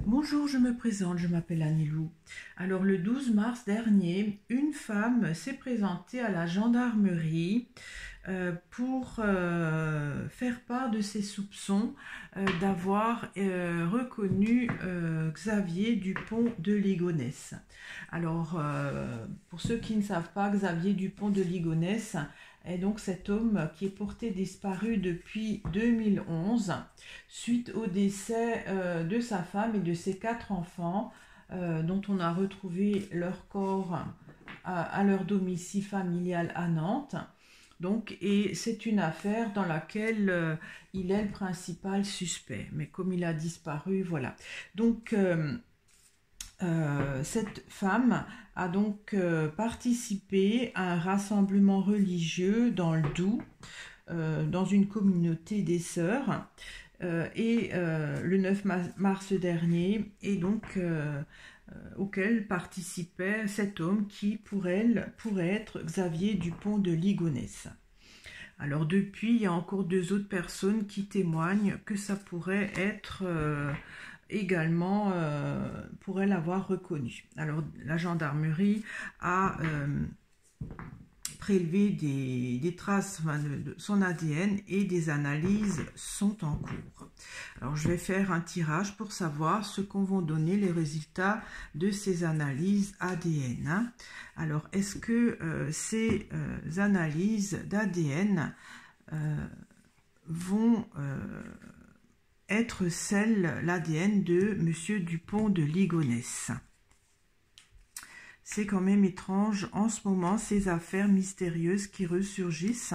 Bonjour, je me présente, je m'appelle Anilou. Alors le 12 mars dernier, une femme s'est présentée à la gendarmerie pour faire part de ses soupçons d'avoir reconnu Xavier Dupont de Ligonnès. Alors pour ceux qui ne savent pas, Xavier Dupont de Ligonnès est donc cet homme qui est porté disparu depuis 2011 suite au décès de sa femme et de ses 4 enfants dont on a retrouvé leur corps à leur domicile familial à Nantes. Donc, et c'est une affaire dans laquelle il est le principal suspect. Mais comme il a disparu, voilà. Donc, cette femme a donc participé à un rassemblement religieux dans le Doubs, dans une communauté des Sœurs, le 9 mars dernier, et donc auquel participait cet homme qui, pour elle, pourrait être Xavier Dupont de Ligonnès. Alors depuis, il y a encore 2 autres personnes qui témoignent que ça pourrait être également, pourrait l'avoir reconnu. Alors la gendarmerie a prélevé des traces de son ADN et des analyses sont en cours. Alors je vais faire un tirage pour savoir ce qu'on vont donner les résultats de ces analyses ADN. Alors est-ce que ces analyses d'ADN vont être l'ADN de Monsieur Dupont de Ligonnès? C'est quand même étrange en ce moment, ces affaires mystérieuses qui ressurgissent.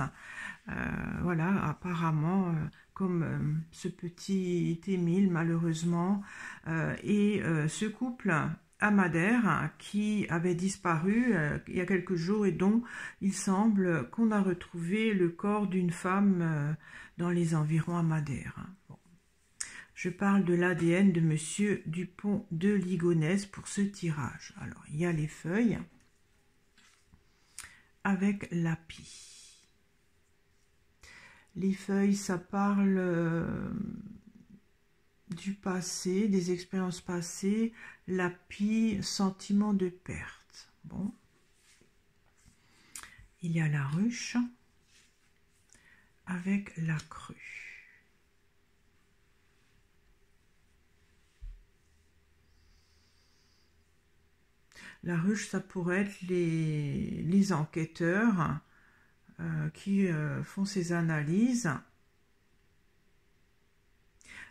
Voilà, apparemment, comme ce petit Émile, malheureusement, et ce couple à Madère qui avait disparu il y a quelques jours et dont il semble qu'on a retrouvé le corps d'une femme dans les environs à Madère. Bon. Je parle de l'ADN de Monsieur Dupont de Ligonnès pour ce tirage. Alors, il y a les feuilles avec l'api. Les feuilles, ça parle du passé, des expériences passées. L'api, sentiment de perte. Bon. Il y a la ruche avec la crue. La ruche, ça pourrait être les enquêteurs qui font ces analyses.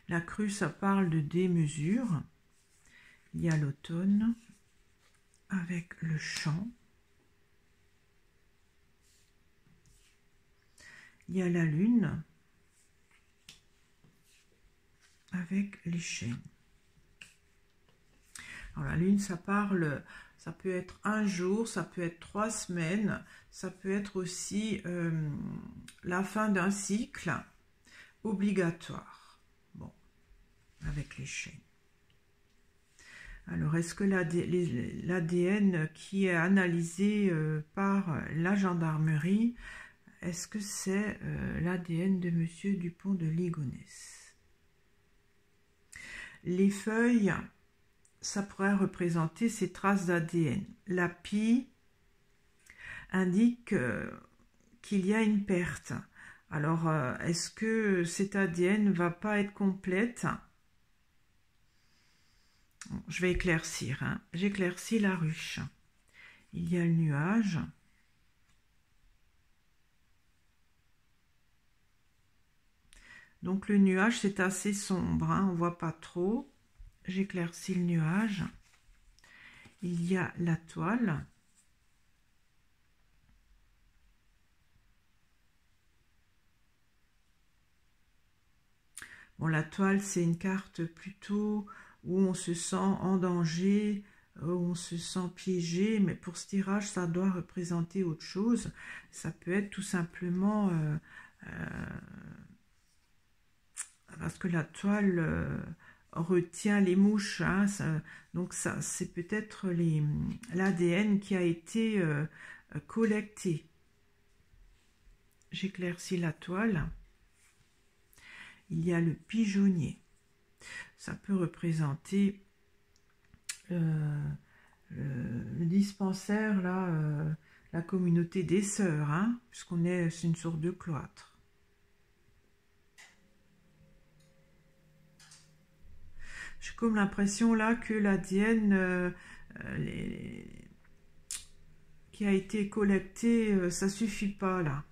La crue, ça parle de démesure. Il y a l'automne avec le champ. Il y a la lune avec les chênes. Alors la lune, ça parle... Ça peut être un jour, ça peut être 3 semaines, ça peut être aussi la fin d'un cycle obligatoire. Bon, avec les chênes. Alors, est-ce que l'ADN qui est analysé par la gendarmerie, est-ce que c'est l'ADN de Monsieur Dupont de Ligonnès? Les feuilles... ça pourrait représenter ces traces d'ADN. L'api indique qu'il y a une perte. Alors, est-ce que cet ADN ne va pas être complète? Je vais éclaircir. Hein. J'éclaircis la ruche. Il y a le nuage. Donc, le nuage, c'est assez sombre. Hein. On ne voit pas trop. J'éclaircis le nuage. Il y a la toile. Bon, la toile, c'est une carte plutôt où on se sent en danger, où on se sent piégé, mais pour ce tirage, ça doit représenter autre chose. Ça peut être tout simplement parce que la toile... retient les mouches, hein, donc ça c'est peut-être l'ADN qui a été collecté. J'éclaircis la toile. Il y a le pigeonnier. Ça peut représenter le dispensaire, là, la communauté des sœurs, hein, puisqu'on est, c'est une sorte de cloître. J'ai comme l'impression là que l'ADN qui a été collecté, ça suffit pas là.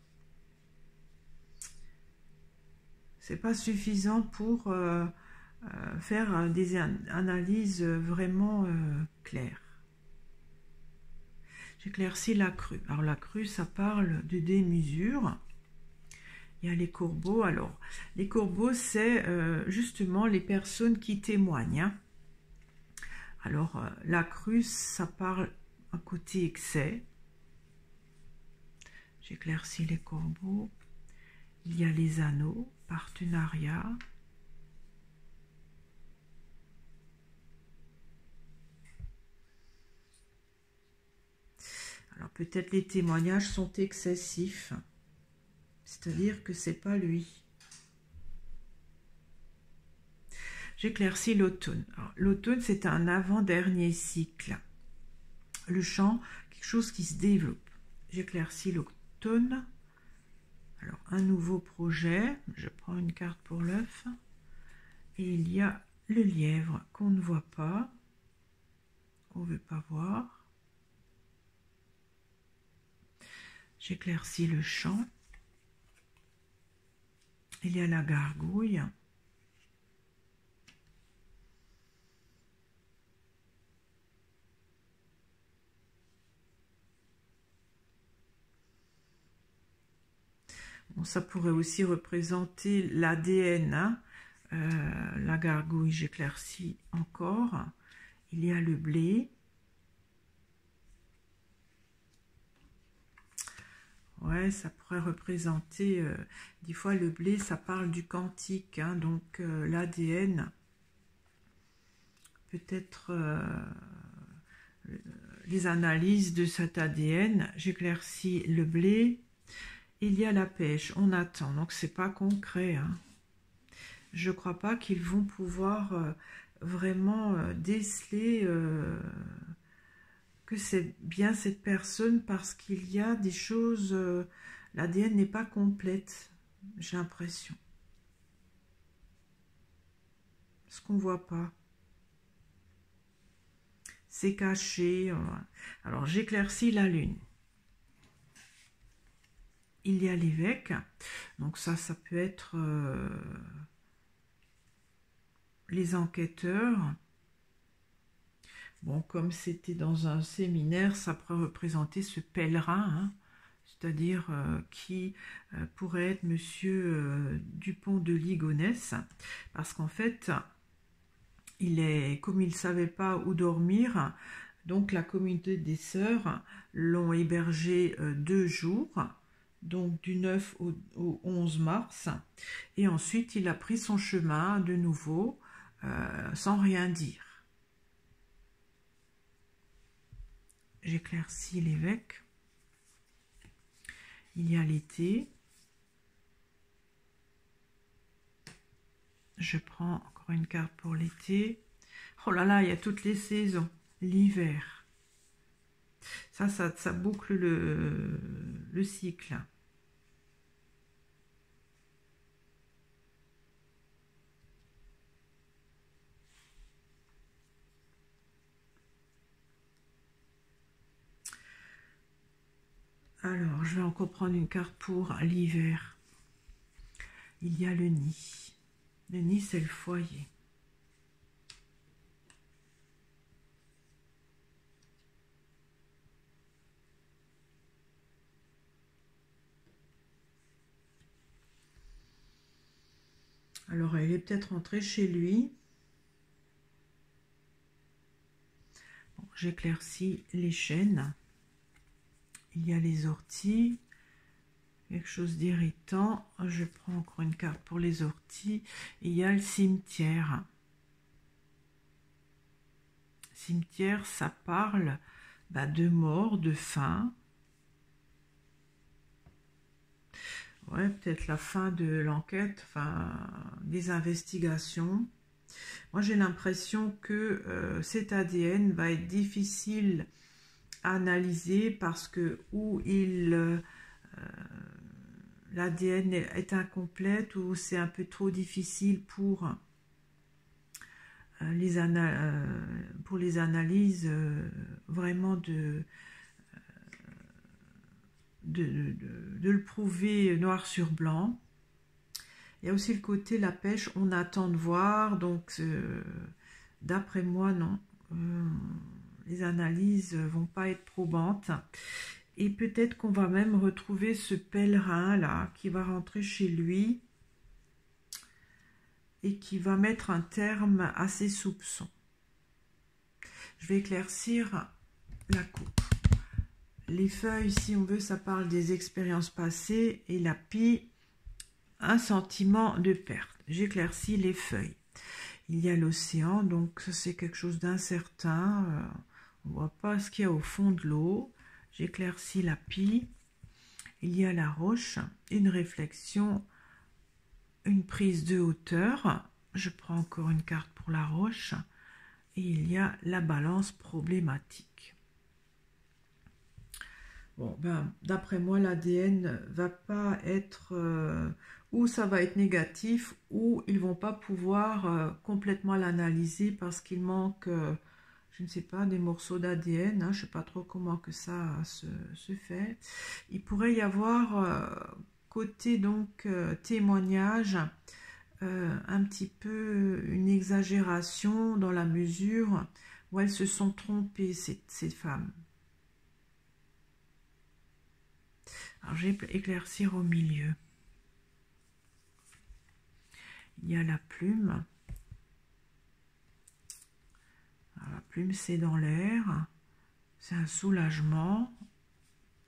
C'est pas suffisant pour faire des analyses vraiment claires. J'éclaircis la crue. Alors la crue, ça parle de démesure. Il y a les corbeaux. Alors, les corbeaux, c'est justement les personnes qui témoignent. Hein. Alors, la crue, ça parle à côté excès. J'éclaircis les corbeaux. Il y a les anneaux, partenariat. Alors, peut-être les témoignages sont excessifs. C'est-à-dire que c'est pas lui. J'éclaircis l'automne. L'automne, c'est un avant-dernier cycle. Le champ, quelque chose qui se développe. J'éclaircis l'automne. Alors, un nouveau projet. Je prends une carte pour l'œuf. Et il y a le lièvre qu'on ne voit pas, qu'on ne veut pas voir. J'éclaircis le champ. Il y a la gargouille. Bon, ça pourrait aussi représenter l'ADN. Hein. La gargouille, j'éclaircis encore. Il y a le blé. Ouais, ça pourrait représenter, des fois le blé, ça parle du quantique, hein, donc l'ADN, peut-être les analyses de cet ADN. J'éclaircis le blé. Il y a la pêche, on attend, donc c'est pas concret. Hein. Je crois pas qu'ils vont pouvoir vraiment déceler que c'est bien cette personne parce qu'il y a des choses, l'ADN n'est pas complète, j'ai l'impression. Ce qu'on voit pas. C'est caché. Alors j'éclaircis la lune. Il y a l'évêque, donc ça peut être les enquêteurs. Bon, comme c'était dans un séminaire, ça pourrait représenter ce pèlerin, hein, c'est-à-dire qui pourrait être Monsieur Dupont de Ligonnès, parce qu'en fait, comme il ne savait pas où dormir, donc la communauté des sœurs l'ont hébergé 2 jours, donc du 9 au 11 mars, et ensuite il a pris son chemin de nouveau, sans rien dire. J'éclaircis l'évêque. Il y a l'été. Je prends encore une carte pour l'été. Oh là là, il y a toutes les saisons. L'hiver. Ça boucle le cycle. Alors, je vais encore prendre une carte pour l'hiver. Il y a le nid. Le nid, c'est le foyer. Alors, elle est peut-être rentrée chez lui. Bon, j'éclaircis les chênes. Il y a les orties. Quelque chose d'irritant. Je prends encore une carte pour les orties. Il y a le cimetière. Cimetière, ça parle de mort, de fin. Ouais, peut-être la fin de l'enquête, enfin, des investigations. Moi, j'ai l'impression que cet ADN va être difficile à analyser parce que l'ADN est incomplète ou c'est un peu trop difficile pour les analyses vraiment de le prouver noir sur blanc. Il y a aussi le côté la pêche, on attend de voir, donc d'après moi, non. Les analyses vont pas être probantes. Et peut-être qu'on va même retrouver ce pèlerin-là qui va rentrer chez lui et qui va mettre un terme à ses soupçons. Je vais éclaircir la coupe. Les feuilles, si on veut, ça parle des expériences passées et la pie, un sentiment de perte. J'éclaircis les feuilles. Il y a l'océan, donc ça c'est quelque chose d'incertain. On ne voit pas ce qu'il y a au fond de l'eau. J'éclaircis la pie. Il y a la roche, une réflexion, une prise de hauteur. Je prends encore une carte pour la roche. Et il y a la balance problématique. Bon, ben, d'après moi, l'ADN va pas être... ou ça va être négatif, ou ils vont pas pouvoir complètement l'analyser parce qu'il manque, je ne sais pas, des morceaux d'ADN. Hein, je ne sais pas trop comment que ça se fait. Il pourrait y avoir, côté donc témoignage, un petit peu une exagération dans la mesure où elles se sont trompées, ces femmes. Alors, je vais éclaircir au milieu. Il y a la plume. Alors, la plume, c'est dans l'air. C'est un soulagement.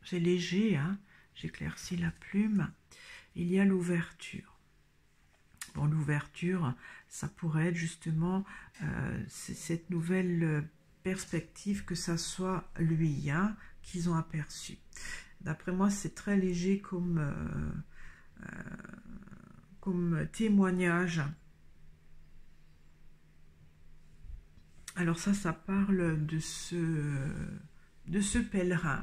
C'est léger, hein. J'éclaircis la plume. Il y a l'ouverture. Bon, l'ouverture, ça pourrait être justement cette nouvelle perspective, que ça soit lui, hein, qu'ils ont aperçu. D'après moi, c'est très léger comme témoignage. Alors ça parle de ce pèlerin.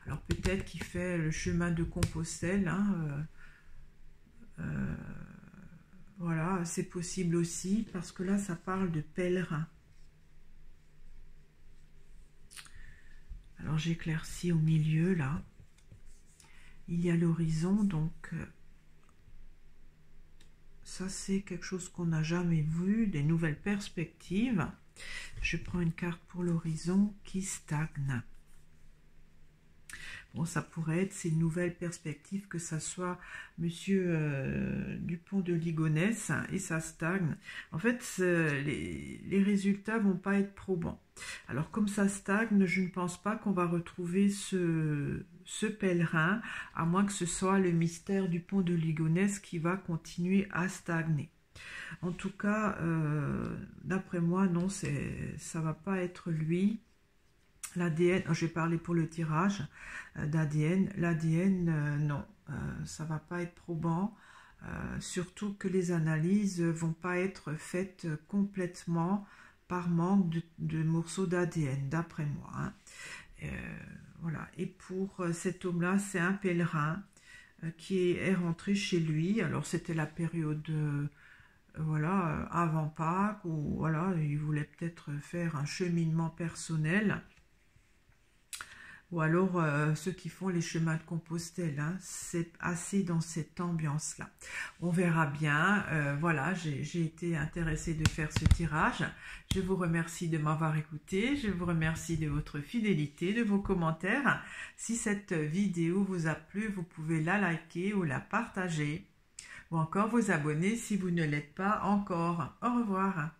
Alors peut-être qu'il fait le chemin de Compostelle. Hein, voilà, c'est possible aussi, parce que là, ça parle de pèlerin. Alors j'éclaircis au milieu, là. Il y a l'horizon, donc ça c'est quelque chose qu'on n'a jamais vu, des nouvelles perspectives. Je prends une carte pour l'horizon qui stagne. Bon, ça pourrait être ces nouvelles perspectives, que ça soit Monsieur Dupont de Ligonnès, et ça stagne. En fait, les résultats vont pas être probants. Alors, comme ça stagne, je ne pense pas qu'on va retrouver ce pèlerin, à moins que ce soit le mystère du pont de Ligonnès qui va continuer à stagner. En tout cas, d'après moi, non, ça va pas être lui. L'ADN, je vais parler pour le tirage d'ADN. L'ADN, non, ça va pas être probant. Surtout que les analyses vont pas être faites complètement par manque de morceaux d'ADN, d'après moi. Hein. Voilà. Et pour cet homme-là, c'est un pèlerin qui est rentré chez lui. Alors, c'était la période... voilà, avant Pâques, ou voilà, il voulait peut-être faire un cheminement personnel, ou alors ceux qui font les chemins de Compostelle, hein, c'est assez dans cette ambiance-là. On verra bien. Voilà, j'ai été intéressée de faire ce tirage. Je vous remercie de m'avoir écouté. Je vous remercie de votre fidélité, de vos commentaires. Si cette vidéo vous a plu, vous pouvez la liker ou la partager, ou encore vous abonner si vous ne l'êtes pas encore. Au revoir.